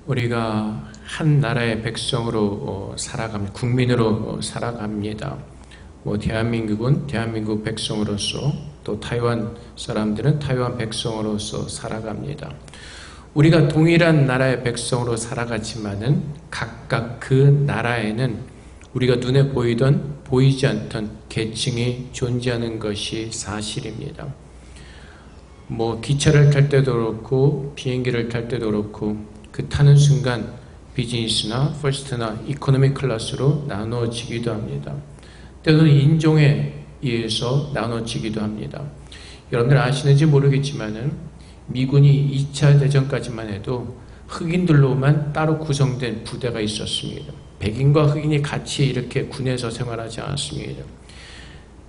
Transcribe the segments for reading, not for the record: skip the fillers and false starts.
우리가 한 나라의 백성으로 살아갑니다. 국민으로 살아갑니다. 대한민국은 대한민국 백성으로서, 또 타이완 사람들은 타이완 백성으로서 살아갑니다. 우리가 동일한 나라의 백성으로 살아가지만은 각각 그 나라에는 우리가 눈에 보이던 보이지 않던 계층이 존재하는 것이 사실입니다. 기차를 탈 때도 그렇고 비행기를 탈 때도 그렇고 그 타는 순간 비즈니스나 퍼스트나 이코노미 클래스로 나눠지기도 합니다. 때로는 인종에 의해서 나눠지기도 합니다. 여러분들 아시는지 모르겠지만은 미군이 2차 대전까지만 해도 흑인들로만 따로 구성된 부대가 있었습니다. 백인과 흑인이 같이 이렇게 군에서 생활하지 않았습니다.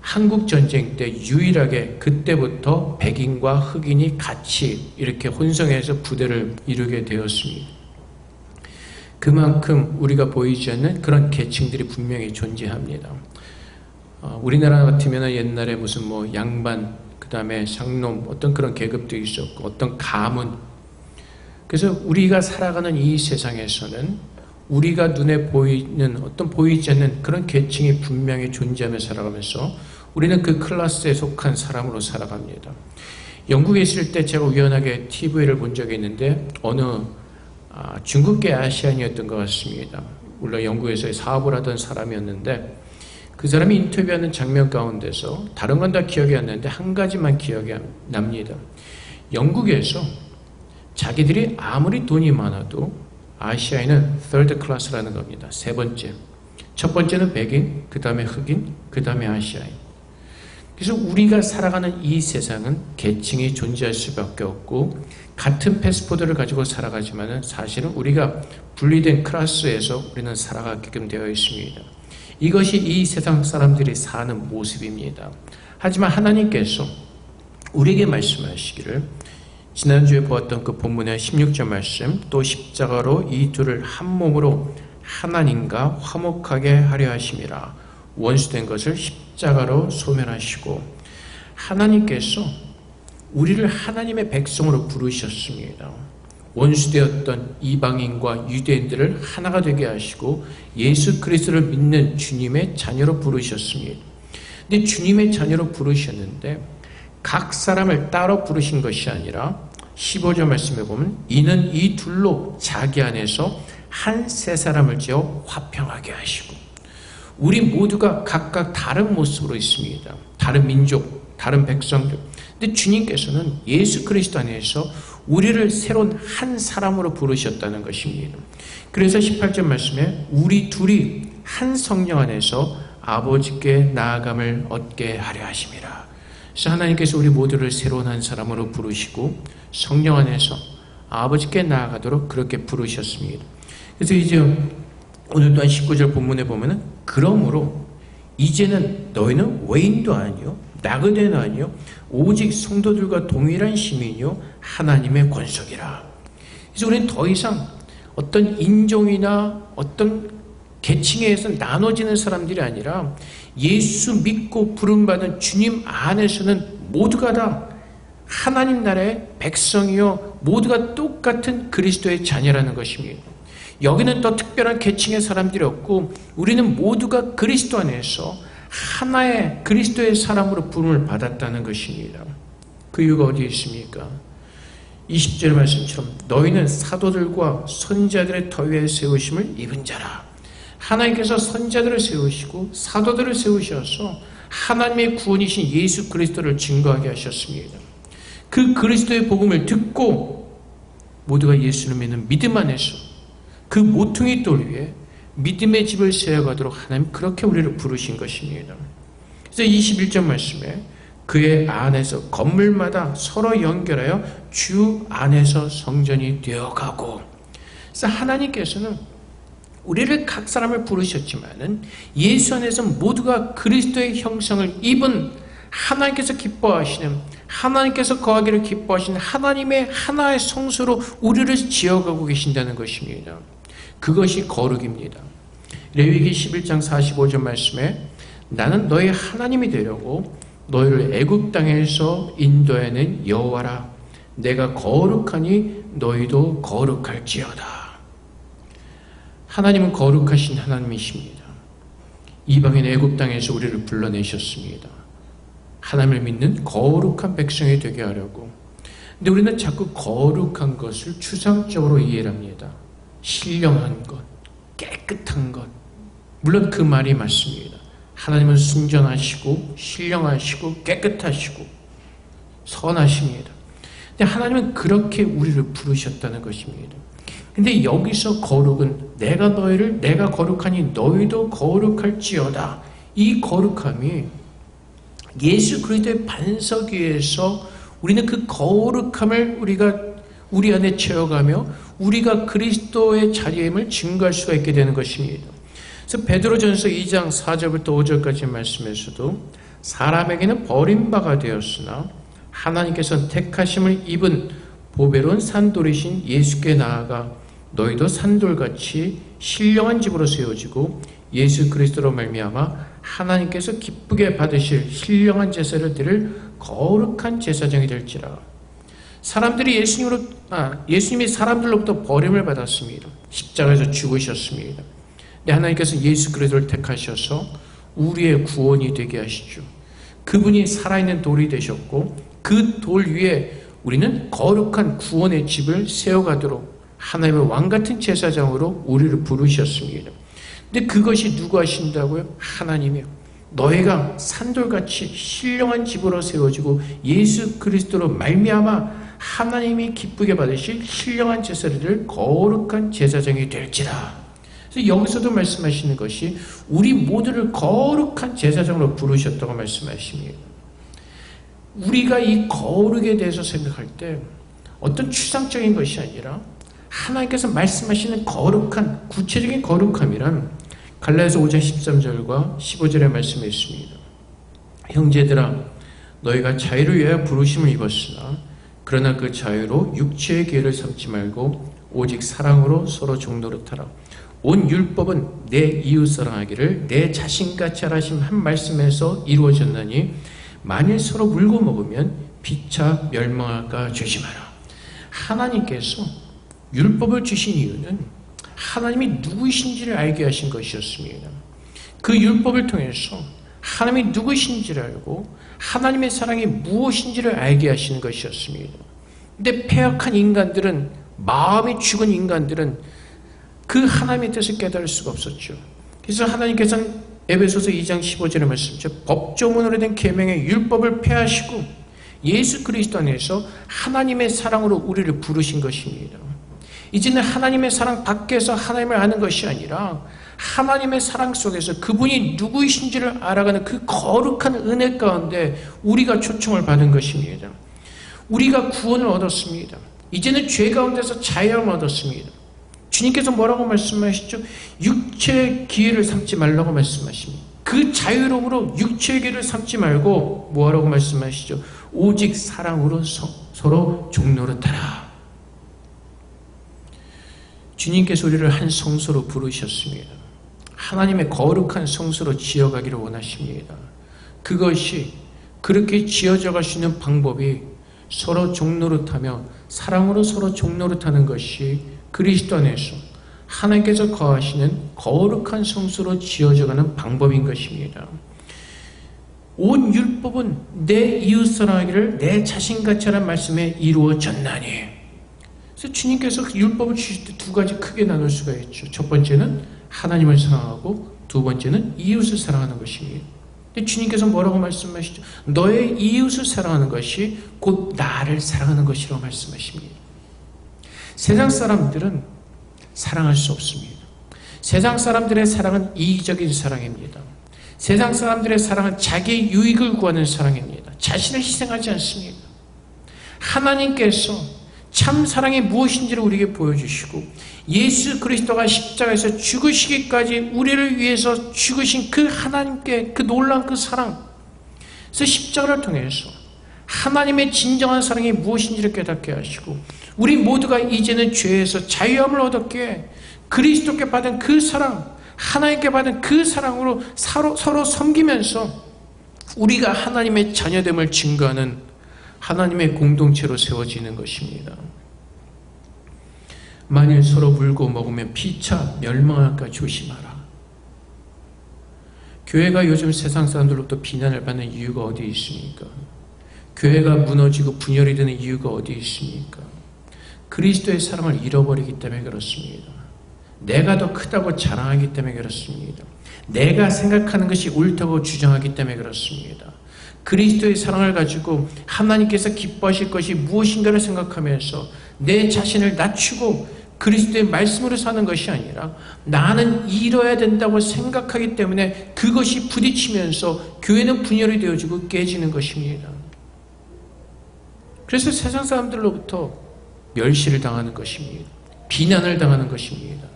한국전쟁 때 유일하게 그때부터 백인과 흑인이 같이 이렇게 혼성해서 부대를 이루게 되었습니다. 그만큼 우리가 보이지 않는 그런 계층들이 분명히 존재합니다. 우리나라 같으면 옛날에 무슨 양반, 그 다음에 상놈, 어떤 그런 계급도 있었고, 어떤 가문. 그래서 우리가 살아가는 이 세상에서는 우리가 눈에 보이는 어떤 보이지 않는 그런 계층이 분명히 존재하며 살아가면서 우리는 그 클래스에 속한 사람으로 살아갑니다. 영국에 있을 때 제가 우연하게 TV를 본 적이 있는데 어느 중국계 아시안이었던 것 같습니다. 물론 영국에서 사업을 하던 사람이었는데 그 사람이 인터뷰하는 장면 가운데서 다른 건 다 기억이 안 나는데 한 가지만 기억이 납니다. 영국에서 자기들이 아무리 돈이 많아도 아시아인은 third class라는 겁니다. 세 번째. 첫 번째는 백인, 그 다음에 흑인, 그 다음에 아시아인. 그래서 우리가 살아가는 이 세상은 계층이 존재할 수밖에 없고 같은 패스포드를 가지고 살아가지만은 사실은 우리가 분리된 클래스에서 우리는 살아가게끔 되어 있습니다. 이것이 이 세상 사람들이 사는 모습입니다. 하지만 하나님께서 우리에게 말씀하시기를 지난주에 보았던 그 본문의 16절 말씀, 또 십자가로 이 둘을 한 몸으로 하나님과 화목하게 하려 하심이라. 원수된 것을 십자가로 소멸하시고, 하나님께서 우리를 하나님의 백성으로 부르셨습니다. 원수되었던 이방인과 유대인들을 하나가 되게 하시고 예수 그리스도를 믿는 주님의 자녀로 부르셨습니다. 근데 주님의 자녀로 부르셨는데 각 사람을 따로 부르신 것이 아니라 15절 말씀에 보면 이는 이 둘로 자기 안에서 한 세 사람을 지어 화평하게 하시고, 우리 모두가 각각 다른 모습으로 있습니다. 다른 민족, 다른 백성들. 근데 주님께서는 예수 그리스도 안에서 우리를 새로운 한 사람으로 부르셨다는 것입니다. 그래서 18절 말씀에 우리 둘이 한 성령 안에서 아버지께 나아감을 얻게 하려 하심이라. 그래서 하나님께서 우리 모두를 새로운 한 사람으로 부르시고 성령 안에서 아버지께 나아가도록 그렇게 부르셨습니다. 그래서 이제 오늘 또한 19절 본문에 보면은 그러므로 이제는 너희는 외인도 아니요 나그네도 아니요 오직 성도들과 동일한 시민이요 하나님의 권속이라. 그래서 우리는 더 이상 어떤 인종이나 어떤 계층에 의해서 나눠지는 사람들이 아니라 예수 믿고 부름받은 주님 안에서는 모두가 다 하나님 나라의 백성이요 모두가 똑같은 그리스도의 자녀라는 것입니다. 여기는 또 특별한 계층의 사람들이 없고 우리는 모두가 그리스도 안에서 하나의 그리스도의 사람으로 부름을 받았다는 것입니다. 그 이유가 어디에 있습니까? 20절 말씀처럼 너희는 사도들과 선지자들의 터위에 세우심을 입은 자라. 하나님께서 선지자들을 세우시고 사도들을 세우셔서 하나님의 구원이신 예수 그리스도를 증거하게 하셨습니다. 그 그리스도의 복음을 듣고 모두가 예수를 믿는 믿음 안에서 그 모퉁이 돌 위에 믿음의 집을 세워가도록 하나님 그렇게 우리를 부르신 것입니다. 그래서 21절 말씀에 그의 안에서 건물마다 서로 연결하여 주 안에서 성전이 되어가고, 그래서 하나님께서는 우리를 각 사람을 부르셨지만은 예수 안에서 모두가 그리스도의 형상을 입은 하나님께서 기뻐하시는, 하나님께서 거하기를 기뻐하시는 하나님의 하나의 성소로 우리를 지어가고 계신다는 것입니다. 그것이 거룩입니다. 레위기 11장 45절 말씀에 나는 너의 하나님이 되려고 너희를 애굽 땅에서 인도하는 여호와라. 내가 거룩하니 너희도 거룩할지어다. 하나님은 거룩하신 하나님이십니다. 이방인 애굽 땅에서 우리를 불러내셨습니다. 하나님을 믿는 거룩한 백성이 되게 하려고. 근데 우리는 자꾸 거룩한 것을 추상적으로 이해를 합니다. 신령한 것, 깨끗한 것. 물론 그 말이 맞습니다. 하나님은 순전하시고 신령하시고 깨끗하시고 선하십니다. 근데 하나님은 그렇게 우리를 부르셨다는 것입니다. 근데 여기서 거룩은 내가 거룩하니 너희도 거룩할지어다. 이 거룩함이 예수 그리스도의 반석 위에서 우리는 그 거룩함을 우리 안에 채워가며 우리가 그리스도의 자리임을 증거할 수가 있게 되는 것입니다. 그래서 베드로전서 2장 4절부터 5절까지 말씀에서도 사람에게는 버림바가 되었으나 하나님께서는 택하심을 입은 보배로운 산돌이신 예수께 나아가 너희도 산돌같이 신령한 집으로 세워지고 예수 그리스도로 말미암아 하나님께서 기쁘게 받으실 신령한 제사를 드릴 거룩한 제사장이 될지라. 사람들이 예수님이 사람들로부터 버림을 받았습니다. 십자가에서 죽으셨습니다. 근데 하나님께서 예수 그리스도를 택하셔서 우리의 구원이 되게 하시죠. 그분이 살아있는 돌이 되셨고 그 돌 위에 우리는 거룩한 구원의 집을 세워가도록 하나님의 왕같은 제사장으로 우리를 부르셨습니다. 근데 그것이 누가 하신다고요? 하나님이요. 너희가 산돌같이 신령한 집으로 세워지고 예수 그리스도로 말미암아 하나님이 기쁘게 받으실 신령한 제사를 드릴 거룩한 제사장이 될지라. 그래서 여기서도 말씀하시는 것이 우리 모두를 거룩한 제사장으로 부르셨다고 말씀하십니다. 우리가 이 거룩에 대해서 생각할 때 어떤 추상적인 것이 아니라 하나님께서 말씀하시는 거룩한 구체적인 거룩함이란 갈라디아서 5장 13절과 15절의 말씀에 있습니다. 형제들아 너희가 자유를 위하여 부르심을 입었으나 그러나 그 자유로 육체의 기회를 삼지 말고 오직 사랑으로 서로 종노릇하라. 온 율법은 내 이웃 사랑하기를 내 자신같이 하라심 한 말씀에서 이루어졌나니 만일 서로 물고 먹으면 피차 멸망할까 조심하라. 하나님께서 율법을 주신 이유는 하나님이 누구이신지를 알게 하신 것이었습니다. 그 율법을 통해서 하나님이 누구이신지를 알고 하나님의 사랑이 무엇인지를 알게 하시는 것이었습니다. 근데 패역한 인간들은, 마음이 죽은 인간들은 그 하나님의 뜻을 깨달을 수가 없었죠. 그래서 하나님께서는 에베소서 2장 15절의 말씀이죠. 법조문으로 된 계명의 율법을 폐하시고 예수 그리스도 안에서 하나님의 사랑으로 우리를 부르신 것입니다. 이제는 하나님의 사랑 밖에서 하나님을 아는 것이 아니라 하나님의 사랑 속에서 그분이 누구이신지를 알아가는 그 거룩한 은혜 가운데 우리가 초청을 받은 것입니다. 우리가 구원을 얻었습니다. 이제는 죄 가운데서 자유함을 얻었습니다. 주님께서 뭐라고 말씀하시죠? 육체의 기회를 삼지 말라고 말씀하십니다. 그 자유로움으로 육체의 기회를 삼지 말고 뭐하라고 말씀하시죠? 오직 사랑으로 서로 종노릇하라. 주님께서 우리를 한 성소로 부르셨습니다. 하나님의 거룩한 성소로 지어가기를 원하십니다. 그것이 그렇게 지어져 갈 수 있는 방법이 서로 종노릇하며 사랑으로 서로 종노릇하는 것이 그리스도 안에서 하나님께서 거하시는 거룩한 성소로 지어져가는 방법인 것입니다. 온 율법은 내 이웃 사랑하기를 내 자신같이 하라는 말씀에 이루어졌나니. 그래서 주님께서 율법을 주실 때 두 가지 크게 나눌 수가 있죠. 첫 번째는 하나님을 사랑하고 두 번째는 이웃을 사랑하는 것입니다. 근데 주님께서 뭐라고 말씀하시죠? 너의 이웃을 사랑하는 것이 곧 나를 사랑하는 것이라고 말씀하십니다. 세상 사람들은 사랑할 수 없습니다. 세상 사람들의 사랑은 이기적인 사랑입니다. 세상 사람들의 사랑은 자기의 유익을 구하는 사랑입니다. 자신을 희생하지 않습니다. 하나님께서 참 사랑이 무엇인지를 우리에게 보여주시고 예수 그리스도가 십자가에서 죽으시기까지 우리를 위해서 죽으신 그 하나님께 그 놀라운 그 사랑, 그래서 십자가를 통해서 하나님의 진정한 사랑이 무엇인지를 깨닫게 하시고 우리 모두가 이제는 죄에서 자유함을 얻었기에 그리스도께 받은 그 사랑, 하나님께 받은 그 사랑으로 서로 섬기면서 우리가 하나님의 자녀됨을 증거하는 하나님의 공동체로 세워지는 것입니다. 만일 서로 물고 먹으면 피차 멸망할까 조심하라. 교회가 요즘 세상 사람들로부터 비난을 받는 이유가 어디 있습니까? 교회가 무너지고 분열이 되는 이유가 어디 있습니까? 그리스도의 사랑을 잃어버리기 때문에 그렇습니다. 내가 더 크다고 자랑하기 때문에 그렇습니다. 내가 생각하는 것이 옳다고 주장하기 때문에 그렇습니다. 그리스도의 사랑을 가지고 하나님께서 기뻐하실 것이 무엇인가를 생각하면서 내 자신을 낮추고 그리스도의 말씀으로 사는 것이 아니라 나는 잃어야 된다고 생각하기 때문에 그것이 부딪히면서 교회는 분열이 되어지고 깨지는 것입니다. 그래서 세상 사람들로부터 멸시를 당하는 것입니다. 비난을 당하는 것입니다.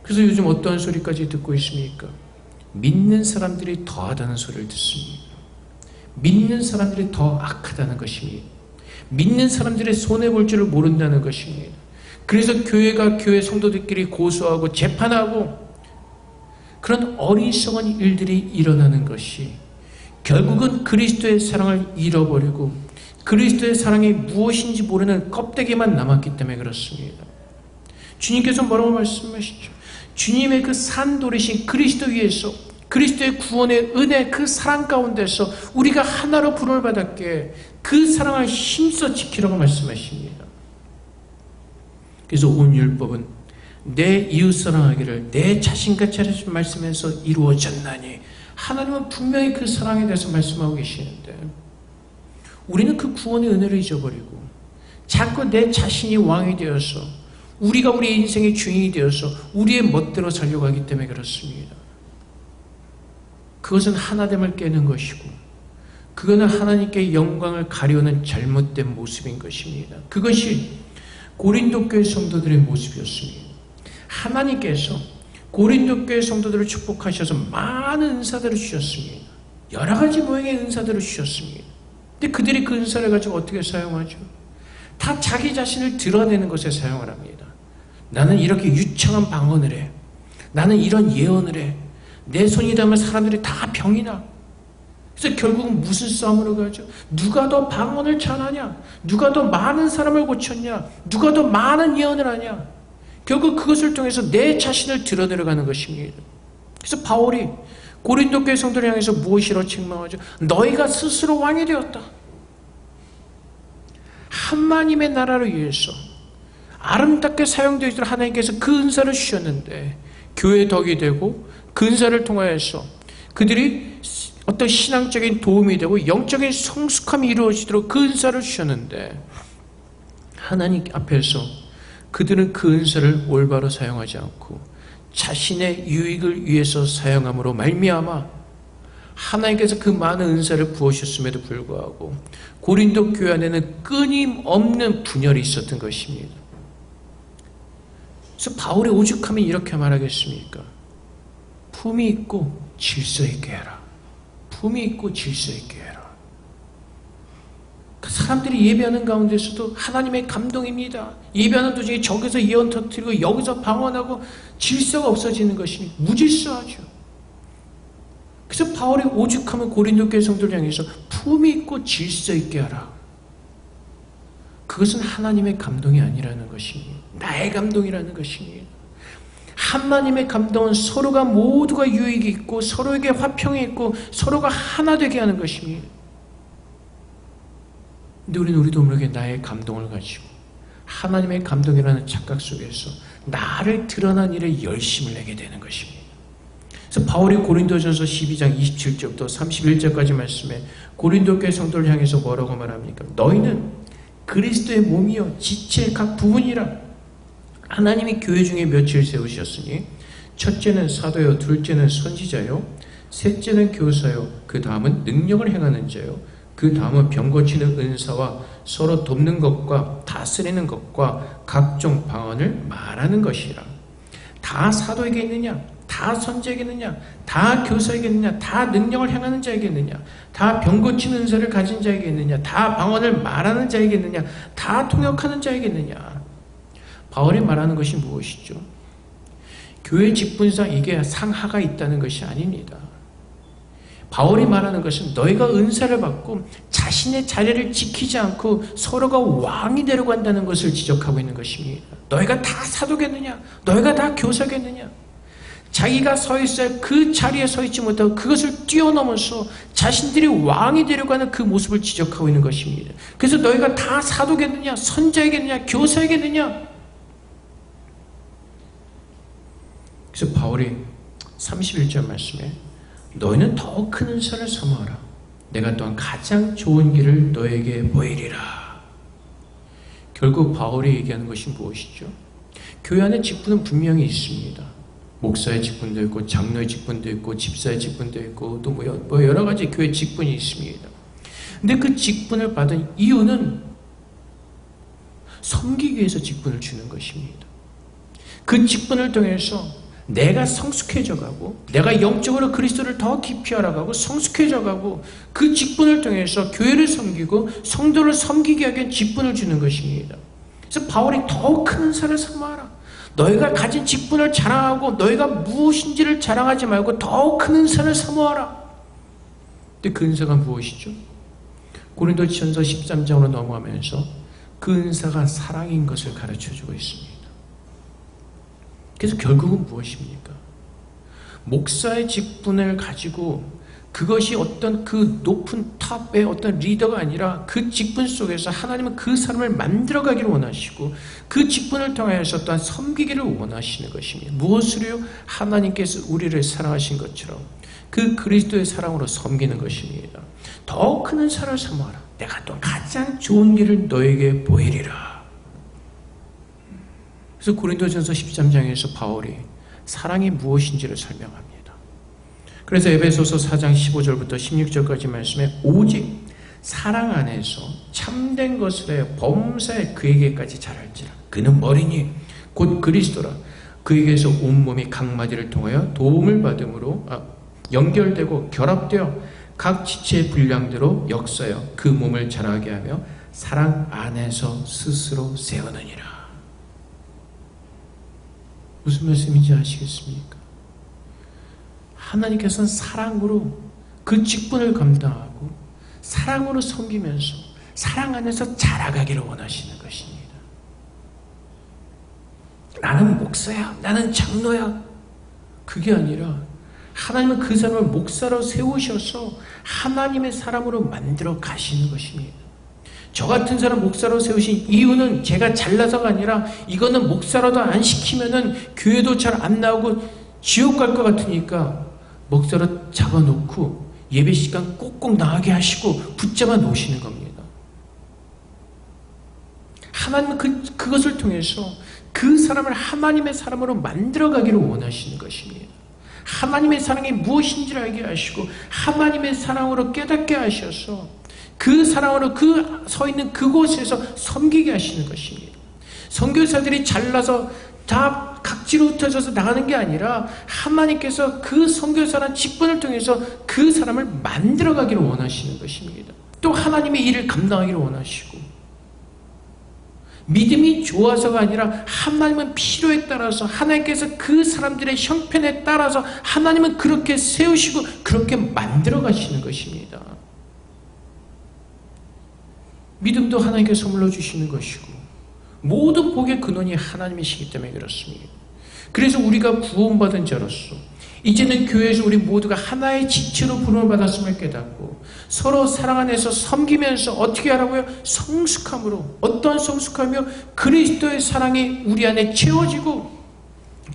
그래서 요즘 어떠한 소리까지 듣고 있습니까? 믿는 사람들이 더하다는 소리를 듣습니다. 믿는 사람들이 더 악하다는 것입니다. 믿는 사람들의 손해볼 줄을 모른다는 것입니다. 그래서 교회가 교회 성도들끼리 고소하고 재판하고 그런 어리석은 일들이 일어나는 것이 결국은 그리스도의 사랑을 잃어버리고 그리스도의 사랑이 무엇인지 모르는 껍데기만 남았기 때문에 그렇습니다. 주님께서 뭐라고 말씀하시죠? 주님의 그 산돌이신 그리스도 위에서 그리스도의 구원의 은혜 그 사랑 가운데서 우리가 하나로 부름을 받았기에 그 사랑을 힘써 지키라고 말씀하십니다. 그래서 온 율법은 내 이웃 사랑하기를 내 자신같이 하라고 말씀해서 이루어졌나니 하나님은 분명히 그 사랑에 대해서 말씀하고 계시는데 우리는 그 구원의 은혜를 잊어버리고 자꾸 내 자신이 왕이 되어서 우리가 우리의 인생의 주인이 되어서 우리의 멋대로 살려고 하기 때문에 그렇습니다. 그것은 하나됨을 깨는 것이고 그거는 하나님께 영광을 가려는 잘못된 모습인 것입니다. 그것이 고린도 교회 성도들의 모습이었습니다. 하나님께서 고린도 교회 성도들을 축복하셔서 많은 은사들을 주셨습니다. 여러 가지 모양의 은사들을 주셨습니다. 근데 그들이 그 은사를 가지고 어떻게 사용하죠? 다 자기 자신을 드러내는 것에 사용을 합니다. 나는 이렇게 유창한 방언을 해. 나는 이런 예언을 해. 내 손이 닿으면 사람들이 다 병이 나. 그래서 결국은 무슨 싸움으로 가죠? 누가 더 방언을 잘하냐? 누가 더 많은 사람을 고쳤냐? 누가 더 많은 예언을 하냐? 결국 그것을 통해서 내 자신을 드러내려가는 것입니다. 그래서 바울이 고린도 교회 성도를 향해서 무엇이라고 책망하죠? 너희가 스스로 왕이 되었다. 하나님의 나라를 위해서 아름답게 사용되도록 하나님께서 그 은사를 주셨는데 교회의 덕이 되고 그 은사를 통하여서 그들이 어떤 신앙적인 도움이 되고 영적인 성숙함이 이루어지도록 그 은사를 주셨는데 하나님 앞에서 그들은 그 은사를 올바로 사용하지 않고 자신의 유익을 위해서 사용함으로 말미암아 하나님께서 그 많은 은사를 부으셨음에도 불구하고 고린도 교회 안에는 끊임없는 분열이 있었던 것입니다. 그래서 바울의 오죽하면 이렇게 말하겠습니까? 품이 있고 질서 있게 해라. 품이 있고 질서 있게 해라. 사람들이 예배하는 가운데서도 하나님의 감동입니다. 예배하는 도중에 저기서 예언 터뜨리고 여기서 방언하고 질서가 없어지는 것이 무질서하죠. 그래서 바울이 오죽하면 고린도 교회 성도를 향해서 품이 있고 질서 있게 하라. 그것은 하나님의 감동이 아니라는 것입니다. 나의 감동이라는 것입니다. 하나님의 감동은 서로가 모두가 유익이 있고 서로에게 화평이 있고 서로가 하나 되게 하는 것입니다. 근데 우리도 모르게 나의 감동을 가지고 하나님의 감동이라는 착각 속에서 나를 드러난 일에 열심을 내게 되는 것입니다. 그래서 바울이 고린도전서 12장 27절부터 31절까지 말씀에 고린도 교회 성도를 향해서 뭐라고 말합니까? 너희는 그리스도의 몸이요 지체의 각 부분이라. 하나님이 교회 중에 몇을 세우셨으니 첫째는 사도요, 둘째는 선지자요, 셋째는 교사요, 그 다음은 능력을 행하는 자요, 그 다음은 병 고치는 은사와 서로 돕는 것과 다스리는 것과 각종 방언을 말하는 것이라. 다 사도에게 있느냐? 다 선지자에게 있느냐? 다 교사에게 있느냐? 다 능력을 행하는 자에게 있느냐? 다 병 고치는 은사를 가진 자에게 있느냐? 다 방언을 말하는 자에게 있느냐? 다 통역하는 자에게 있느냐? 바울이 말하는 것이 무엇이죠? 교회 직분상 이게 상하가 있다는 것이 아닙니다. 바울이 말하는 것은 너희가 은사를 받고 자신의 자리를 지키지 않고 서로가 왕이 되려고 한다는 것을 지적하고 있는 것입니다. 너희가 다 사도겠느냐? 너희가 다 교사겠느냐? 자기가 서 있어야 그 자리에 서 있지 못하고 그것을 뛰어넘어서 자신들이 왕이 되려고 하는 그 모습을 지적하고 있는 것입니다. 그래서 너희가 다 사도겠느냐? 선자이겠느냐? 교사이겠느냐? 그래서 바울이 31절 말씀에 너희는 더 큰 은사를 사모하라. 내가 또한 가장 좋은 길을 너에게 보이리라. 결국 바울이 얘기하는 것이 무엇이죠? 교회 안에 직분은 분명히 있습니다. 목사의 직분도 있고 장로의 직분도 있고 집사의 직분도 있고 또 뭐 여러 가지 교회 직분이 있습니다. 근데 그 직분을 받은 이유는 섬기기 위해서 직분을 주는 것입니다. 그 직분을 통해서 내가 성숙해져 가고 내가 영적으로 그리스도를 더 깊이 알아가고 성숙해져 가고 그 직분을 통해서 교회를 섬기고 성도를 섬기게 하기 위한 직분을 주는 것입니다. 그래서 바울이 더욱 큰 은사를 사모하라. 너희가 가진 직분을 자랑하고 너희가 무엇인지를 자랑하지 말고 더욱 큰 은사를 사모하라. 근데 그 은사가 무엇이죠? 고린도전서 13장으로 넘어가면서 그 은사가 사랑인 것을 가르쳐주고 있습니다. 그래서 결국은 무엇입니까? 목사의 직분을 가지고 그것이 어떤 그 높은 탑의 어떤 리더가 아니라 그 직분 속에서 하나님은 그 사람을 만들어가기를 원하시고 그 직분을 통해서 또한 섬기기를 원하시는 것입니다. 무엇으로요? 하나님께서 우리를 사랑하신 것처럼 그 그리스도의 사랑으로 섬기는 것입니다. 더 큰 은사를 사모하라. 내가 또 가장 좋은 길을 너에게 보이리라. 그래서 고린도전서 13장에서 바울이 사랑이 무엇인지를 설명합니다. 그래서 에베소서 4장 15절부터 16절까지 말씀에 오직 사랑 안에서 참된 것을 해 범사에 그에게까지 자랄지라. 그는 머리니 곧 그리스도라. 그에게서 온몸이 각 마디를 통하여 도움을 받음으로 연결되고 결합되어 각 지체의 분량대로 역사여 그 몸을 자라게 하며 사랑 안에서 스스로 세우느니라. 무슨 말씀인지 아시겠습니까? 하나님께서는 사랑으로 그 직분을 감당하고 사랑으로 섬기면서 사랑 안에서 자라가기를 원하시는 것입니다. 나는 목사야, 나는 장로야. 그게 아니라 하나님은 그 사람을 목사로 세우셔서 하나님의 사람으로 만들어 가시는 것입니다. 저 같은 사람 목사로 세우신 이유는 제가 잘나서가 아니라 이거는 목사라도 안 시키면은 교회도 잘 안 나오고 지옥 갈 것 같으니까 목사로 잡아놓고 예배 시간 꼭꼭 나가게 하시고 붙잡아 놓으시는 겁니다. 하나님은 그것을 통해서 그 사람을 하나님의 사람으로 만들어 가기를 원하시는 것입니다. 하나님의 사랑이 무엇인지를 알게 하시고 하나님의 사랑으로 깨닫게 하셔서 그 사랑으로 그 서 있는 그곳에서 섬기게 하시는 것입니다. 선교사들이 잘나서 다 각지로 흩어져서 나가는 게 아니라 하나님께서 그 선교사라는 직분을 통해서 그 사람을 만들어가기를 원하시는 것입니다. 또 하나님의 일을 감당하기를 원하시고 믿음이 좋아서가 아니라 하나님은 필요에 따라서 하나님께서 그 사람들의 형편에 따라서 하나님은 그렇게 세우시고 그렇게 만들어가시는 것입니다. 믿음도 하나님께 선물로 주시는 것이고 모든 복의 근원이 하나님이시기 때문에 그렇습니다. 그래서 우리가 구원받은 자로서 이제는 교회에서 우리 모두가 하나의 지체로 부름을 받았음을 깨닫고 서로 사랑 안에서 섬기면서 어떻게 하라고요? 성숙함으로. 어떤 성숙함이요? 그리스도의 사랑이 우리 안에 채워지고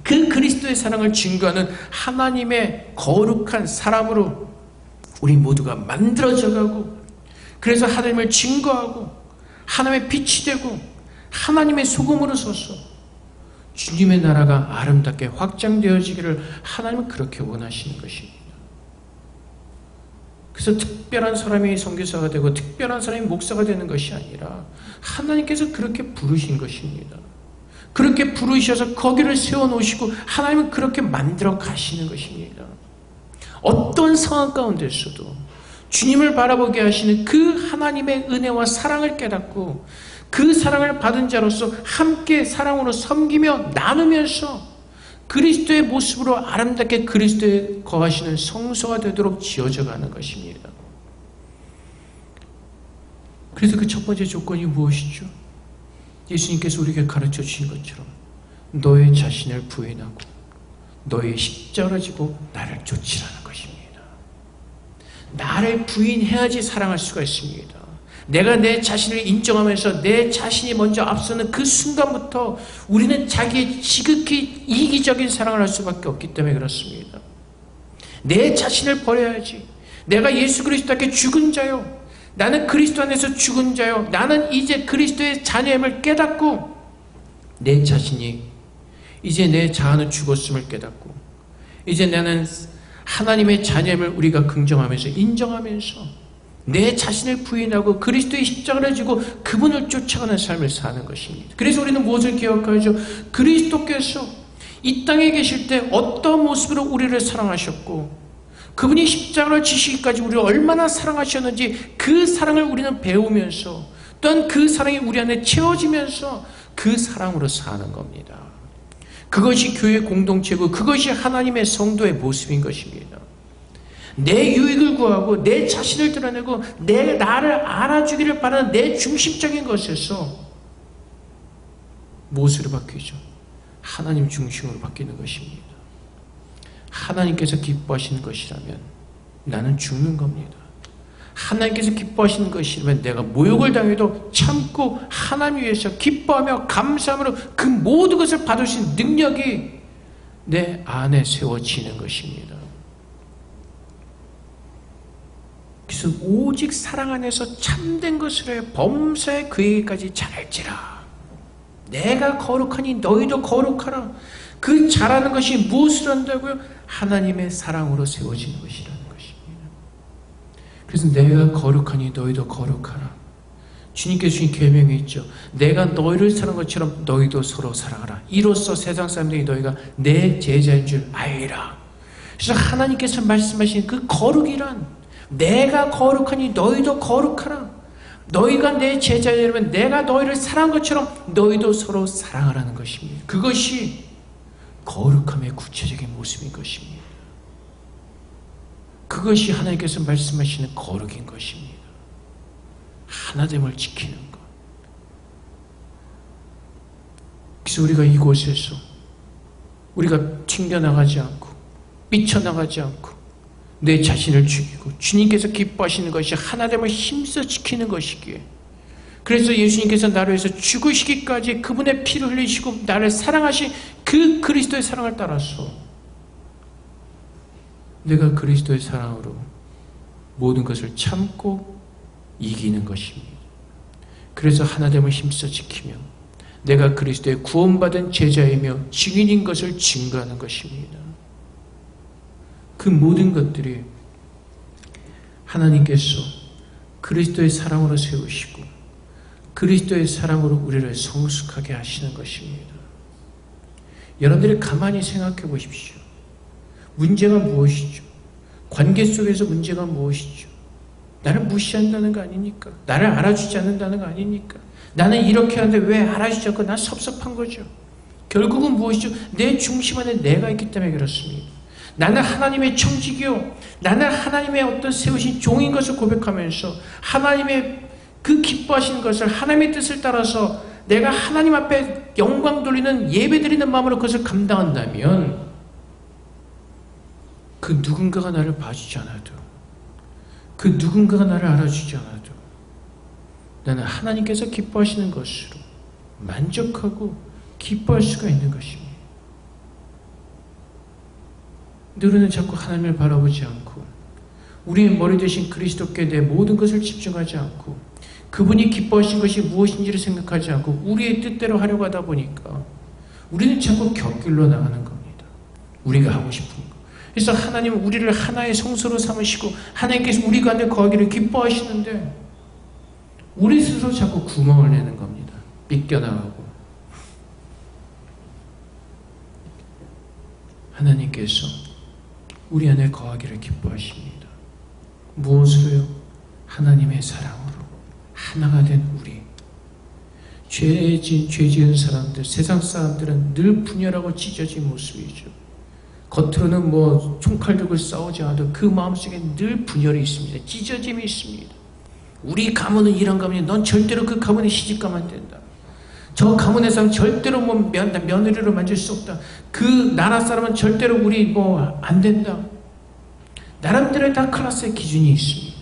그 그리스도의 사랑을 증거하는 하나님의 거룩한 사람으로 우리 모두가 만들어져가고 그래서 하나님을 증거하고 하나님의 빛이 되고 하나님의 소금으로 서서 주님의 나라가 아름답게 확장되어지기를 하나님은 그렇게 원하시는 것입니다. 그래서 특별한 사람이 선교사가 되고 특별한 사람이 목사가 되는 것이 아니라 하나님께서 그렇게 부르신 것입니다. 그렇게 부르셔서 거기를 세워놓으시고 하나님은 그렇게 만들어 가시는 것입니다. 어떤 상황 가운데서도 주님을 바라보게 하시는 그 하나님의 은혜와 사랑을 깨닫고 그 사랑을 받은 자로서 함께 사랑으로 섬기며 나누면서 그리스도의 모습으로 아름답게 그리스도에 거하시는 성소가 되도록 지어져 가는 것입니다. 그래서 그 첫 번째 조건이 무엇이죠? 예수님께서 우리에게 가르쳐 주신 것처럼 너의 자신을 부인하고 너의 십자가를 지고 나를 쫓으라는 것입니다. 나를 부인해야지 사랑할 수가 있습니다. 내가 내 자신을 인정하면서 내 자신이 먼저 앞서는 그 순간부터 우리는 자기의 지극히 이기적인 사랑을 할 수밖에 없기 때문에 그렇습니다. 내 자신을 버려야지. 내가 예수 그리스도께 죽은 자요. 나는 그리스도 안에서 죽은 자요. 나는 이제 그리스도의 자녀임을 깨닫고 내 자신이 이제 내 자아는 죽었음을 깨닫고 이제 나는 하나님의 자녀임을 우리가 긍정하면서 인정하면서 내 자신을 부인하고 그리스도의 십자가를 지고 그분을 쫓아가는 삶을 사는 것입니다. 그래서 우리는 무엇을 기억하죠? 그리스도께서 이 땅에 계실 때 어떤 모습으로 우리를 사랑하셨고 그분이 십자가를 지시기까지 우리를 얼마나 사랑하셨는지 그 사랑을 우리는 배우면서 또한 그 사랑이 우리 안에 채워지면서 그 사랑으로 사는 겁니다. 그것이 교회 공동체고 그것이 하나님의 성도의 모습인 것입니다. 내 유익을 구하고 내 자신을 드러내고 나를 알아주기를 바라는 내 중심적인 것에서 무엇으로 바뀌죠? 하나님 중심으로 바뀌는 것입니다. 하나님께서 기뻐하시는 것이라면 나는 죽는 겁니다. 하나님께서 기뻐하시는 것이라면 내가 모욕을 당해도 참고 하나님 위해서 기뻐하며 감사함으로 그 모든 것을 받을 수 있는 능력이 내 안에 세워지는 것입니다. 그래서 오직 사랑 안에서 참된 것을 해 범사에 그에게까지 잘할지라. 내가 거룩하니 너희도 거룩하라. 그 잘하는 것이 무엇을 한다고요? 하나님의 사랑으로 세워지는 것이라는 것입니다. 그래서 내가 거룩하니 너희도 거룩하라. 주님께서 주신 계명이 있죠. 내가 너희를 사랑한 것처럼 너희도 서로 사랑하라. 이로써 세상 사람들이 너희가 내 제자인 줄 알리라. 그래서 하나님께서 말씀하신 그 거룩이란 내가 거룩하니 너희도 거룩하라. 너희가 내 제자이라면 내가 너희를 사랑한 것처럼 너희도 서로 사랑하라는 것입니다. 그것이 거룩함의 구체적인 모습인 것입니다. 그것이 하나님께서 말씀하시는 거룩인 것입니다. 하나됨을 지키는 것. 그래서 우리가 이곳에서 우리가 튕겨나가지 않고 삐쳐나가지 않고 내 자신을 죽이고 주님께서 기뻐하시는 것이 하나됨을 힘써 지키는 것이기에 그래서 예수님께서 나를 위해서 죽으시기까지 그분의 피를 흘리시고 나를 사랑하신 그 그리스도의 사랑을 따라서 내가 그리스도의 사랑으로 모든 것을 참고 이기는 것입니다. 그래서 하나됨을 힘써 지키며 내가 그리스도의 구원받은 제자이며 증인인 것을 증거하는 것입니다. 그 모든 것들이 하나님께서 그리스도의 사랑으로 세우시고 그리스도의 사랑으로 우리를 성숙하게 하시는 것입니다. 여러분들이 가만히 생각해 보십시오. 문제가 무엇이죠? 관계 속에서 문제가 무엇이죠? 나를 무시한다는 거 아닙니까? 나를 알아주지 않는다는 거 아닙니까? 나는 이렇게 하는데 왜 알아주지 않고 난 섭섭한 거죠. 결국은 무엇이죠? 내 중심 안에 내가 있기 때문에 그렇습니다. 나는 하나님의 청지기요. 나는 하나님의 어떤 세우신 종인 것을 고백하면서 하나님의 그 기뻐하시는 것을 하나님의 뜻을 따라서 내가 하나님 앞에 영광 돌리는 예배 드리는 마음으로 그것을 감당한다면 그 누군가가 나를 봐주지 않아도 그 누군가가 나를 알아주지 않아도 나는 하나님께서 기뻐하시는 것으로 만족하고 기뻐할 수가 있는 것입니다. 우리는 자꾸 하나님을 바라보지 않고 우리의 머리 대신 그리스도께 내 모든 것을 집중하지 않고 그분이 기뻐하신 것이 무엇인지를 생각하지 않고 우리의 뜻대로 하려고 하다 보니까 우리는 자꾸 곁길로 나가는 겁니다. 우리가 하고 싶은 거. 그래서 하나님은 우리를 하나의 성소로 삼으시고 하나님께서 우리 가운데 거하기를 기뻐하시는데 우리 스스로 자꾸 구멍을 내는 겁니다. 삐껴나가고. 하나님께서 우리 안에 거하기를 기뻐하십니다. 무엇으로요? 하나님의 사랑으로 하나가 된 우리. 죄 지은 사람들, 세상 사람들은 늘 분열하고 찢어진 모습이죠. 겉으로는 뭐 총칼 들고 싸우지 않아도 그 마음속에 늘 분열이 있습니다. 찢어짐이 있습니다. 우리 가문은 이런 가문이, 넌 절대로 그 가문에 시집 가면 안 된다. 저 가문의 사람 절대로 뭐 며느리로 만질 수 없다. 그 나라 사람은 절대로 우리 뭐 안 된다. 나름대로의 다 클래스의 기준이 있습니다.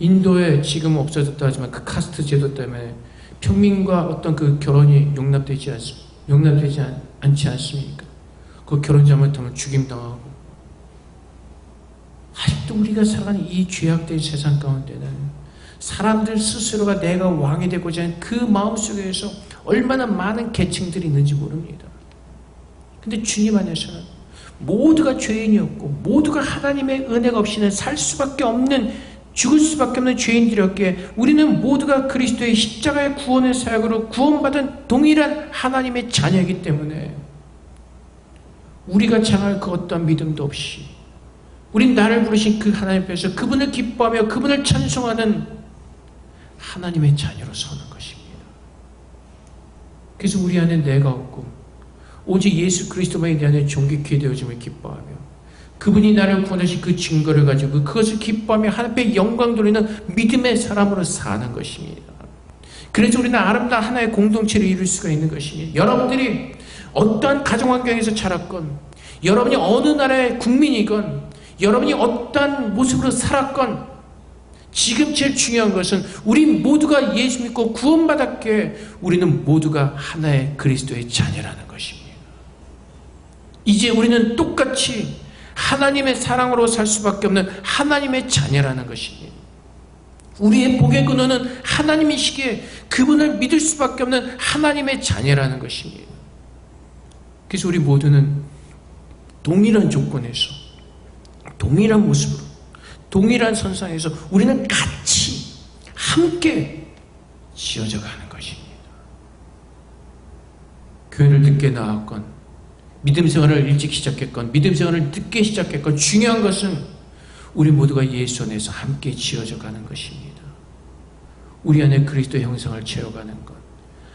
인도에 지금 없어졌다 하지만 그 카스트 제도 때문에 평민과 어떤 그 결혼이 용납되지 않지 않습니까? 그 결혼 잘못하면 죽임당하고. 아직도 우리가 살아가는 이 죄악된 세상 가운데는 사람들 스스로가 내가 왕이 되고자 하는 그 마음속에서 얼마나 많은 계층들이 있는지 모릅니다. 근데 주님 안에서는 모두가 죄인이었고 모두가 하나님의 은혜가 없이는 살 수밖에 없는, 죽을 수밖에 없는 죄인들이었기에 우리는 모두가 그리스도의 십자가의 구원의 사역으로 구원받은 동일한 하나님의 자녀이기 때문에 우리가 장할 그 어떠한 믿음도 없이 우린 나를 부르신 그 하나님 앞에서 그분을 기뻐하며 그분을 찬송하는 하나님의 자녀로 서는 것입니다. 그래서 우리 안에 내가 없고 오직 예수 그리스도만이 내 안에 존귀케 되어짐을 기뻐하며 그분이 나를 구원하신 그 증거를 가지고 그것을 기뻐하며 하나님의 영광 돌리는 믿음의 사람으로 사는 것입니다. 그래서 우리는 아름다운 하나의 공동체를 이룰 수가 있는 것입니다. 여러분들이 어떠한 가정환경에서 자랐건, 여러분이 어느 나라의 국민이건, 여러분이 어떠한 모습으로 살았건, 지금 제일 중요한 것은 우리 모두가 예수 믿고 구원받았기에 우리는 모두가 하나의 그리스도의 자녀라는 것입니다. 이제 우리는 똑같이 하나님의 사랑으로 살 수밖에 없는 하나님의 자녀라는 것입니다. 우리의 복의 근원은 하나님이시기에 그분을 믿을 수밖에 없는 하나님의 자녀라는 것입니다. 그래서 우리 모두는 동일한 조건에서, 동일한 모습으로, 동일한 선상에서 우리는 같이 함께 지어져 가는 것입니다. 교회를 늦게 나왔건, 믿음 생활을 일찍 시작했건, 믿음 생활을 늦게 시작했건, 중요한 것은 우리 모두가 예수 안에서 함께 지어져 가는 것입니다. 우리 안에 그리스도 형상을 채워가는 것,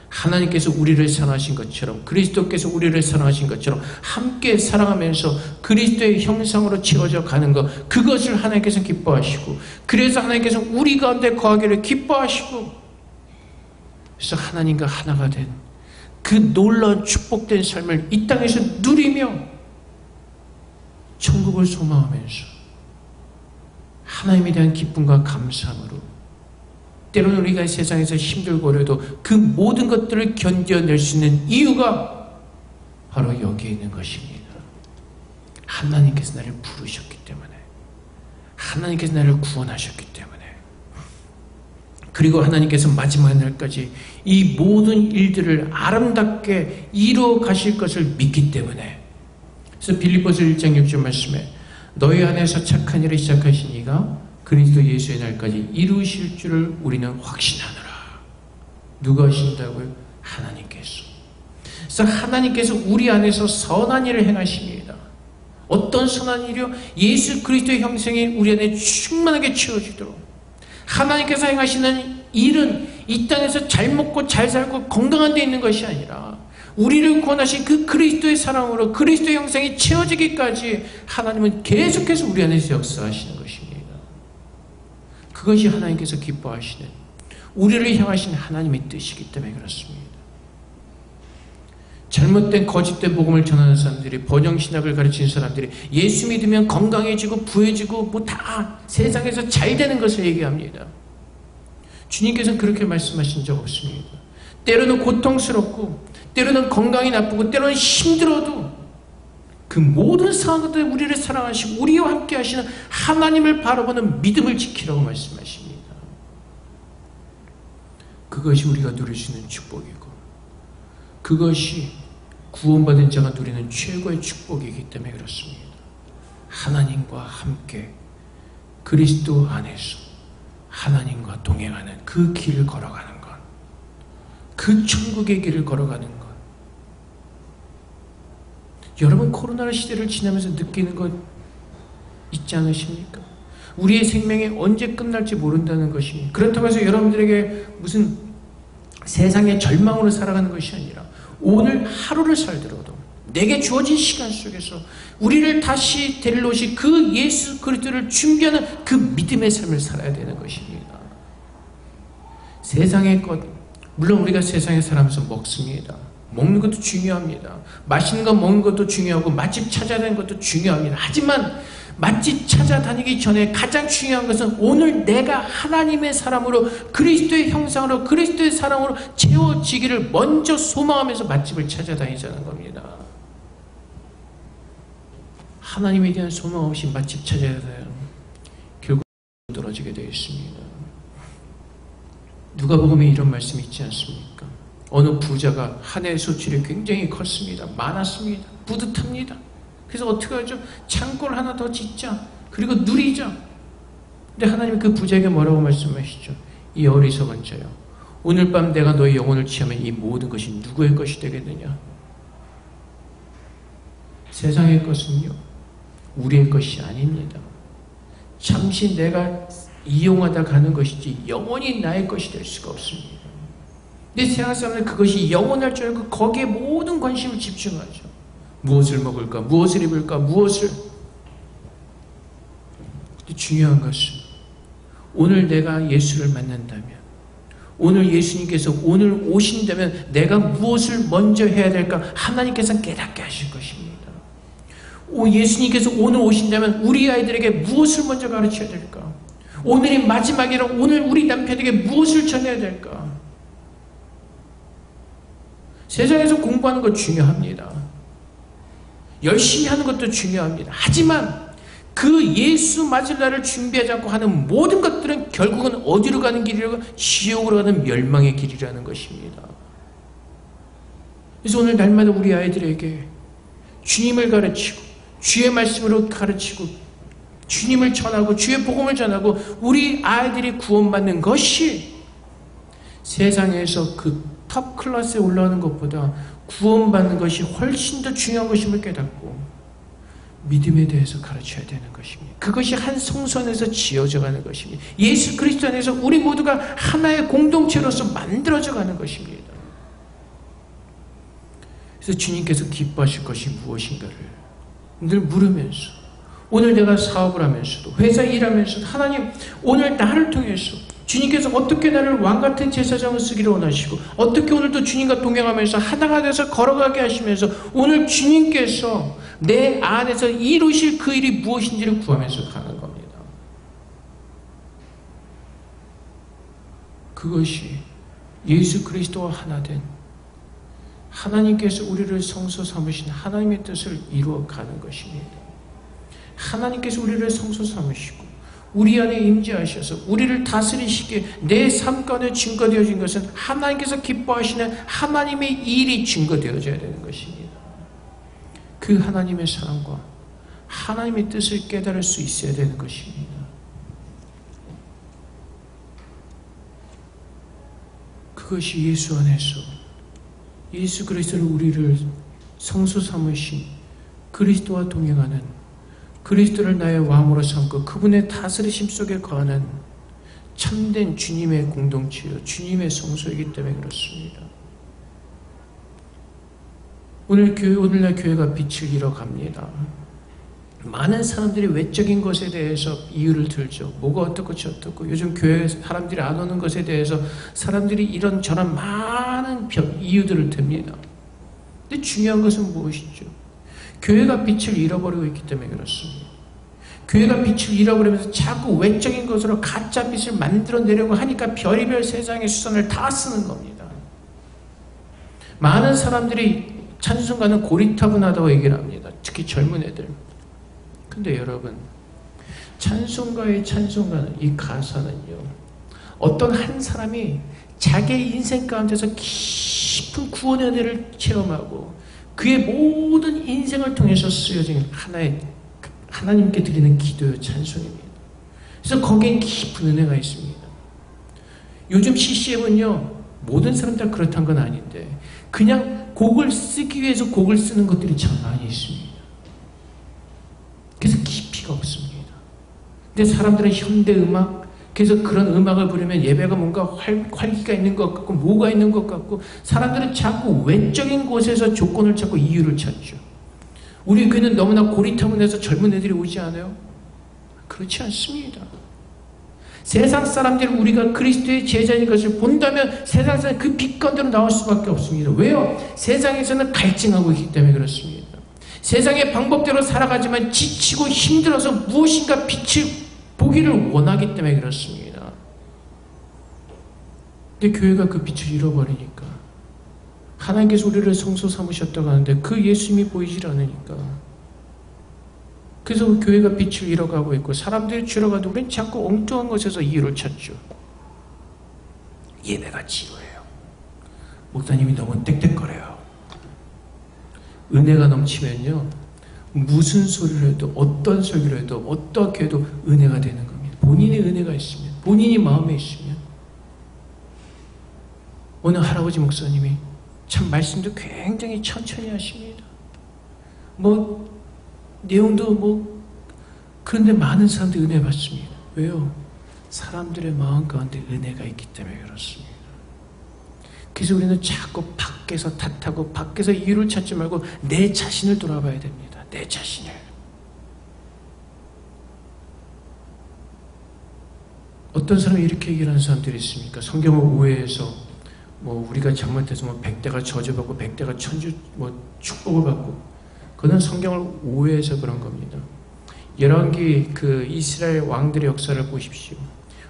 하나님께서 우리를 사랑하신 것처럼, 그리스도께서 우리를 사랑하신 것처럼 함께 사랑하면서 그리스도의 형상으로 채워져 가는 것, 그것을 하나님께서 기뻐하시고, 그래서 하나님께서 우리 가운데 거하기를 기뻐하시고, 그래서 하나님과 하나가 된 그 놀라운 축복된 삶을 이 땅에서 누리며 천국을 소망하면서 하나님에 대한 기쁨과 감사함으로, 때로는 우리가 세상에서 힘들고 어려도 그 모든 것들을 견뎌낼 수 있는 이유가 바로 여기에 있는 것입니다. 하나님께서 나를 부르셨기 때문에, 하나님께서 나를 구원하셨기 때문에, 그리고 하나님께서 마지막 날까지 이 모든 일들을 아름답게 이루어 가실 것을 믿기 때문에. 그래서 빌립보서 1장 6절 말씀에 너희 안에서 착한 일을 시작하신 이가 그리스도 예수의 날까지 이루실 줄을 우리는 확신하노라. 누가 하신다고요? 하나님께서. 그래서 하나님께서 우리 안에서 선한 일을 행하십니다. 어떤 선한 일이요? 예수 그리스도의 형상이 우리 안에 충만하게 채워지도록. 하나님께서 행하시는 일은 이 땅에서 잘 먹고 잘 살고 건강한 데 있는 것이 아니라 우리를 구원하신 그 그리스도의 사랑으로 그리스도의 형상이 채워지기까지 하나님은 계속해서 우리 안에서 역사하시는 것입니다. 그것이 하나님께서 기뻐하시는, 우리를 향하신 하나님의 뜻이기 때문에 그렇습니다. 잘못된 거짓된 복음을 전하는 사람들이, 번영신학을 가르치는 사람들이 예수 믿으면 건강해지고 부해지고 뭐 다 세상에서 잘 되는 것을 얘기합니다. 주님께서는 그렇게 말씀하신 적 없습니다. 때로는 고통스럽고, 때로는 건강이 나쁘고, 때로는 힘들어도 그 모든 상황들 우리를 사랑하시고 우리와 함께 하시는 하나님을 바라보는 믿음을 지키라고 말씀하십니다. 그것이 우리가 누릴 수 있는 축복이고, 그것이 구원받은 자가 누리는 최고의 축복이기 때문에 그렇습니다. 하나님과 함께 그리스도 안에서 하나님과 동행하는 그 길을 걸어가는 것, 그 천국의 길을 걸어가는 것. 여러분, 코로나 시대를 지나면서 느끼는 것 있지 않으십니까? 우리의 생명이 언제 끝날지 모른다는 것이. 그렇다고 해서 여러분들에게 무슨 세상의 절망으로 살아가는 것이 아니라 오늘 하루를 살더라도 내게 주어진 시간 속에서 우리를 다시 데리러 오실 그 예수 그리스도를 준비하는 그 믿음의 삶을 살아야 되는 것입니다. 세상의 것, 물론 우리가 세상에 살아면서 먹습니다. 먹는 것도 중요합니다. 맛있는 거 먹는 것도 중요하고 맛집 찾아다니는 것도 중요합니다. 하지만 맛집 찾아다니기 전에 가장 중요한 것은 오늘 내가 하나님의 사람으로 그리스도의 형상으로 그리스도의 사랑으로 채워지기를 먼저 소망하면서 맛집을 찾아다니자는 겁니다. 하나님에 대한 소망 없이 맛집 찾아야 돼요. 결국 떨어지게 되어 있습니다. 누가복음에 이런 말씀이 있지 않습니까? 어느 부자가 한 해 소출이 굉장히 컸습니다. 많았습니다. 뿌듯합니다. 그래서 어떻게 하죠? 창고를 하나 더 짓자. 그리고 누리자. 근데 하나님이 그 부자에게 뭐라고 말씀하시죠? 이 어리석은 자여, 오늘 밤 내가 너의 영혼을 취하면 이 모든 것이 누구의 것이 되겠느냐? 세상의 것은요, 우리의 것이 아닙니다. 잠시 내가 이용하다 가는 것이지 영원히 나의 것이 될 수가 없습니다. 근데 세상 사람들은 그것이 영원할 줄 알고 거기에 모든 관심을 집중하죠. 무엇을 먹을까? 무엇을 입을까? 무엇을? 근데 중요한 것은 오늘 내가 예수를 만난다면, 오늘 예수님께서 오늘 오신다면 내가 무엇을 먼저 해야 될까? 하나님께서 깨닫게 하실 것입니다. 예수님께서 오늘 오신다면 우리 아이들에게 무엇을 먼저 가르쳐야 될까? 오늘이 마지막이라 오늘 우리 남편에게 무엇을 전해야 될까? 세상에서 공부하는 것 중요합니다. 열심히 하는 것도 중요합니다. 하지만 그 예수 맞을 날을 준비하지 않고 하는 모든 것들은 결국은 어디로 가는 길이라고? 지옥으로 가는 멸망의 길이라는 것입니다. 그래서 오늘 날마다 우리 아이들에게 주님을 가르치고 주의 말씀으로 가르치고 주님을 전하고 주의 복음을 전하고 우리 아이들이 구원받는 것이 세상에서 그 탑 클래스에 올라오는 것보다 구원받는 것이 훨씬 더 중요한 것임을 깨닫고 믿음에 대해서 가르쳐야 되는 것입니다. 그것이 한 성소 안에서 지어져 가는 것입니다. 예수 그리스도 안에서 우리 모두가 하나의 공동체로서 만들어져 가는 것입니다. 그래서 주님께서 기뻐하실 것이 무엇인가를 늘 물으면서, 오늘 내가 사업을 하면서도 회사에 일하면서도 하나님 오늘 나를 통해서 주님께서 어떻게 나를 왕같은 제사장을 쓰기를 원하시고 어떻게 오늘도 주님과 동행하면서 하나가 돼서 걸어가게 하시면서 오늘 주님께서 내 안에서 이루실 그 일이 무엇인지를 구하면서 가는 겁니다. 그것이 예수 그리스도와 하나 된 하나님께서 우리를 성소 삼으신 하나님의 뜻을 이루어가는 것입니다. 하나님께서 우리를 성소 삼으시고 우리 안에 임재하셔서 우리를 다스리시기에 내 삶 가운데 증거되어진 것은 하나님께서 기뻐하시는 하나님의 일이 증거되어져야 되는 것입니다. 그 하나님의 사랑과 하나님의 뜻을 깨달을 수 있어야 되는 것입니다. 그것이 예수 안에서 예수 그리스도를 우리를 성소 삼으신 그리스도와 동행하는, 그리스도를 나의 왕으로 삼고 그분의 다스리심 속에 거하는 참된 주님의 공동체요, 주님의 성소이기 때문에 그렇습니다. 오늘날 교회가 빛을 잃어갑니다. 많은 사람들이 외적인 것에 대해서 이유를 들죠. 뭐가 어떻고 저떻고, 요즘 교회 사람들이 안 오는 것에 대해서 사람들이 이런저런 많은 이유들을 듭니다. 근데 중요한 것은 무엇이죠? 교회가 빛을 잃어버리고 있기 때문에 그렇습니다. 교회가 빛을 잃어버리면서 자꾸 외적인 것으로 가짜 빛을 만들어내려고 하니까 별의별 세상의 수단을 다 쓰는 겁니다. 많은 사람들이 찬송가는 고리타분하다고 얘기를 합니다. 특히 젊은 애들. 근데 여러분, 찬송가의 찬송가는, 이 가사는요, 어떤 한 사람이 자기의 인생 가운데서 깊은 구원의 은혜를 체험하고 그의 모든 인생을 통해서 쓰여진 하나님께 드리는 기도요, 찬송입니다. 그래서 거기엔 깊은 은혜가 있습니다. 요즘 CCM은요, 모든 사람들 그렇다는 건 아닌데 그냥 곡을 쓰기 위해서 곡을 쓰는 것들이 참 많이 있습니다. 그래서 깊이가 없습니다. 근데 사람들은 현대음악, 그래서 그런 음악을 부르면 예배가 뭔가 활기가 있는 것 같고 뭐가 있는 것 같고 사람들은 자꾸 외적인 곳에서 조건을 찾고 이유를 찾죠. 우리 교회는 너무나 고리타분해서 젊은 애들이 오지 않아요? 그렇지 않습니다. 세상 사람들이 우리가 그리스도의 제자인 것을 본다면 세상 사람 그 빛 가운데로 나올 수밖에 없습니다. 왜요? 세상에서는 갈증하고 있기 때문에 그렇습니다. 세상의 방법대로 살아가지만 지치고 힘들어서 무엇인가 빛을 보기를 원하기 때문에 그렇습니다. 근데 교회가 그 빛을 잃어버리니까 하나님께서 우리를 성소 삼으셨다고 하는데 그 예수님이 보이질 않으니까 그래서 교회가 빛을 잃어가고 있고 사람들이 줄어가도 우리는 자꾸 엉뚱한 것에서 이유를 찾죠. 예배가 지루해요. 목사님이 너무 땡땡거려요. 은혜가 넘치면요 무슨 소리를 해도 어떤 설교를 해도 어떻게 해도 은혜가 되는 겁니다. 본인의 은혜가 있으면 본인이 마음에 있으면 오늘 할아버지 목사님이 참 말씀도 굉장히 천천히 하십니다. 뭐 내용도 뭐 그런데 많은 사람들이 은혜 받습니다. 왜요? 사람들의 마음 가운데 은혜가 있기 때문에 그렇습니다. 그래서 우리는 자꾸 밖에서 탓하고 밖에서 이유를 찾지 말고 내 자신을 돌아봐야 됩니다. 내 자신을. 어떤 사람이 이렇게 얘기를 하는 사람들이 있습니까? 성경을 오해해서 뭐 우리가 잘못해서 뭐 100대가 저주받고 100대가 천주 뭐 축복을 받고 그건 성경을 오해해서 그런 겁니다. 열왕기 그 이스라엘 왕들의 역사를 보십시오.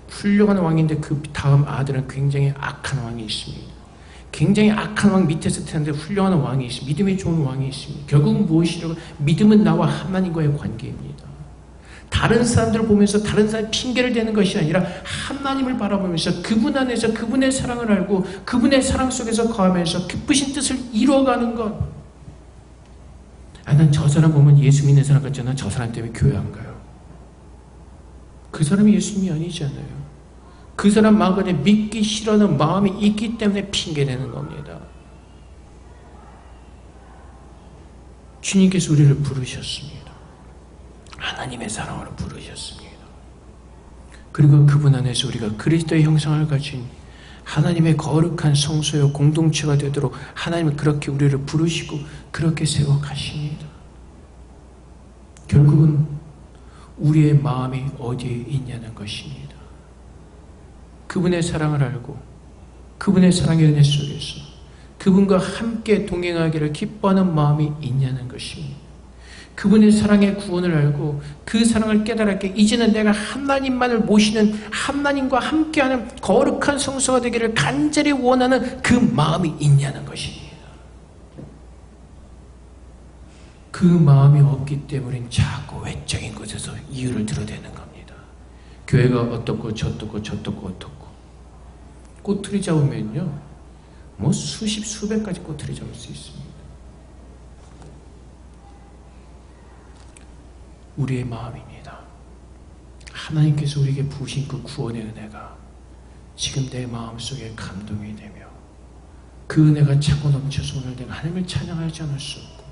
훌륭한 왕인데 그 다음 아들은 굉장히 악한 왕이 있습니다. 굉장히 악한 왕 밑에서 태어났는데 훌륭한 왕이 있습니다. 믿음이 좋은 왕이 있습니다. 결국은 무엇이냐고 믿음은 나와 하나님과의 관계입니다. 다른 사람들을 보면서 다른 사람의 핑계를 대는 것이 아니라 하나님을 바라보면서 그분 안에서 그분의 사랑을 알고 그분의 사랑 속에서 거하면서 기쁘신 뜻을 이루어가는 것. 난 저 사람 보면 예수 믿는 사람 같잖아. 저 사람 때문에 교회 안 가요. 그 사람이 예수님이 아니잖아요. 그 사람 마음 안에 믿기 싫어하는 마음이 있기 때문에 핑계대는 겁니다. 주님께서 우리를 부르셨습니다. 하나님의 사랑으로 부르셨습니다. 그리고 그분 안에서 우리가 그리스도의 형상을 가진 하나님의 거룩한 성소요 공동체가 되도록 하나님은 그렇게 우리를 부르시고 그렇게 세워가십니다. 결국은 우리의 마음이 어디에 있냐는 것입니다. 그분의 사랑을 알고 그분의 사랑의 은혜 속에서 그분과 함께 동행하기를 기뻐하는 마음이 있냐는 것입니다. 그분의 사랑의 구원을 알고 그 사랑을 깨달았기에 이제는 내가 하나님만을 모시는 하나님과 함께하는 거룩한 성소가 되기를 간절히 원하는 그 마음이 있냐는 것입니다. 그 마음이 없기 때문에 자꾸 외적인 곳에서 이유를 들어대는 겁니다. 교회가 어떻고 저떻고 저떻고 어떻고 꼬투리 잡으면요 뭐 수십 수백 가지 꼬투리 잡을 수 있습니다. 우리의 마음입니다. 하나님께서 우리에게 부으신 그 구원의 은혜가 지금 내 마음속에 감동이 되며 그 은혜가 차고 넘쳐서 오늘 내가 하나님을 찬양하지 않을 수 없고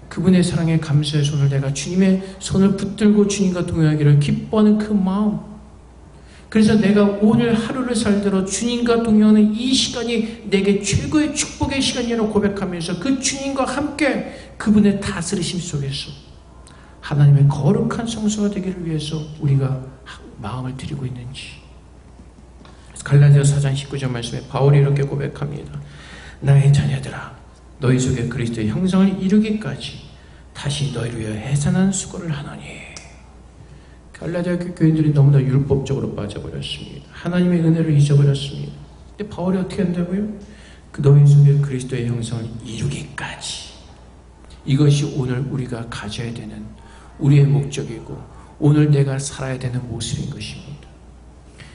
그분의 사랑에 감사해서 오늘 내가 주님의 손을 붙들고 주님과 동행하기를 기뻐하는 그 마음. 그래서 내가 오늘 하루를 살도록 주님과 동행하는 이 시간이 내게 최고의 축복의 시간이라고 고백하면서 그 주님과 함께 그분의 다스리심 속에서 하나님의 거룩한 성소가 되기를 위해서 우리가 마음을 드리고 있는지. 갈라디아서 4장 19절 말씀에 바울이 이렇게 고백합니다. 나의 자녀들아 너희 속에 그리스도의 형상을 이루기까지 다시 너희를 위하여 해산한 수고를 하노니. 갈라디아 교인들이 너무나 율법적으로 빠져버렸습니다. 하나님의 은혜를 잊어버렸습니다. 근데 바울이 어떻게 한다고요? 그 너희 속에 그리스도의 형상을 이루기까지. 이것이 오늘 우리가 가져야 되는 우리의 목적이고 오늘 내가 살아야 되는 모습인 것입니다.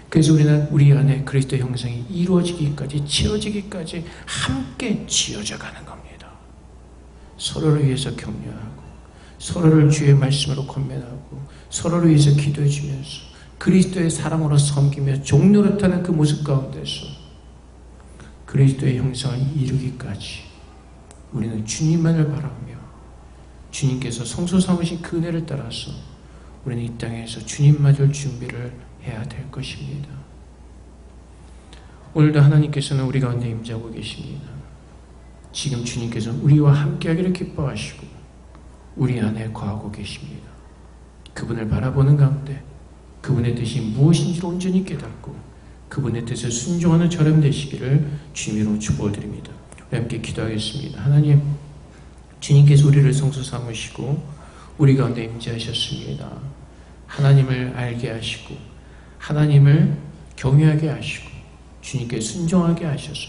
그래서 우리는 우리 안에 그리스도의 형상이 이루어지기까지 채워지기까지 함께 지어져 가는 겁니다. 서로를 위해서 격려하고 서로를 주의 말씀으로 권면하고 서로를 위해서 기도해 주면서 그리스도의 사랑으로 섬기며 종노릇하는 그 모습 가운데서 그리스도의 형상을 이루기까지 우리는 주님만을 바라보며 주님께서 성소 삼으신 그 은혜를 따라서 우리는 이 땅에서 주님 맞을 준비를 해야 될 것입니다. 오늘도 하나님께서는 우리 가운데 임재하고 계십니다. 지금 주님께서 우리와 함께하기를 기뻐하시고 우리 안에 거하고 계십니다. 그분을 바라보는 가운데 그분의 뜻이 무엇인지를 온전히 깨닫고 그분의 뜻에 순종하는 저렴 되시기를 주님으로 축복드립니다. 우리 함께 기도하겠습니다. 하나님, 주님께서 우리를 성소 삼으시고 우리 가운데 임재하셨습니다. 하나님을 알게 하시고 하나님을 경외하게 하시고 주님께 순종하게 하셔서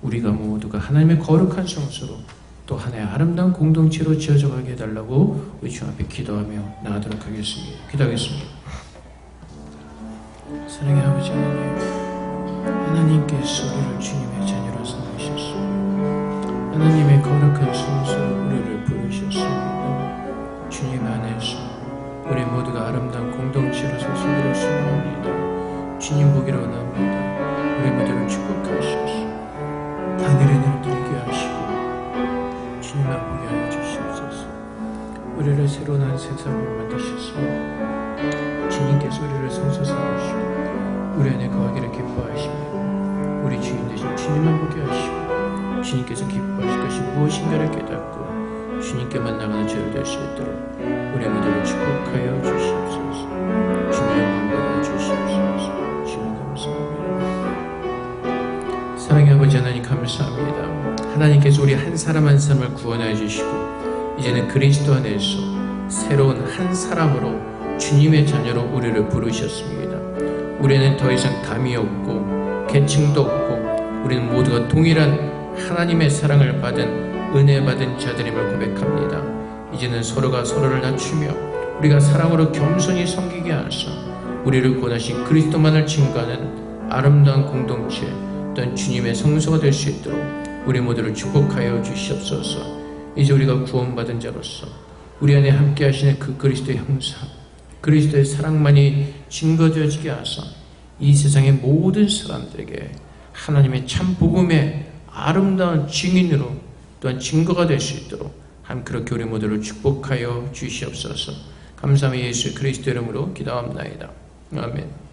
우리가 모두가 하나님의 거룩한 성소로 또 하나의 아름다운 공동체로 지어져 가게 해달라고 우리 주 앞에 기도하며 나가도록 하겠습니다. 기도하겠습니다. 사랑의 아버지 하나님께서 우리를 주님의 자녀로 삼으셨습니다. 하나님의 거룩한 성소로 우리를 부르셨습니다. 주님 안에서 우리 모두가 아름다운 공동체로서 스스로 순종합니다. 주님 보기로 원합니다. 우리 모두를 축복하셔서 하늘의 눈을 들게 하시고 주님만 보게 하여 주시옵소서. 우리를 새로운 한 세상으로 만드셨습니다. 주님께서 우리를 성소 삼으시고 우리 안에 거하기를 기뻐하시며 우리 주인 되신 주님만 보게 하시고 주님께서 기뻐하실 것이 무엇인가를 깨닫고 주님께만 나가는 죄를 될 수 있도록 우리 모두를 축복하여 주시옵소서. 주님의 영광을 주시옵소서. 주님 감사합니다. 사랑의 아버지 하나님 감사합니다. 하나님께서 우리 한 사람 한 사람을 구원하여 주시고 이제는 그리스도 안에서 새로운 한 사람으로 주님의 자녀로 우리를 부르셨습니다. 우리는 더 이상 담이 없고 계층도 없고 우리는 모두가 동일한 하나님의 사랑을 받은 은혜 받은 자들임을 고백합니다. 이제는 서로가 서로를 낮추며 우리가 사랑으로 겸손히 섬기게 하사 우리를 구원하신 그리스도만을 증거하는 아름다운 공동체 또한 주님의 성소가 될 수 있도록 우리 모두를 축복하여 주시옵소서. 이제 우리가 구원받은 자로서 우리 안에 함께 하시는 그 그리스도의 형상 그리스도의 사랑만이 증거되어지게 하사 이 세상의 모든 사람들에게 하나님의 참 복음의 아름다운 증인으로 또한 증거가 될 수 있도록 그렇게 우리 모두를 축복하여 주시옵소서. 감사하며 예수 그리스도 이름으로 기도합나이다. 아멘.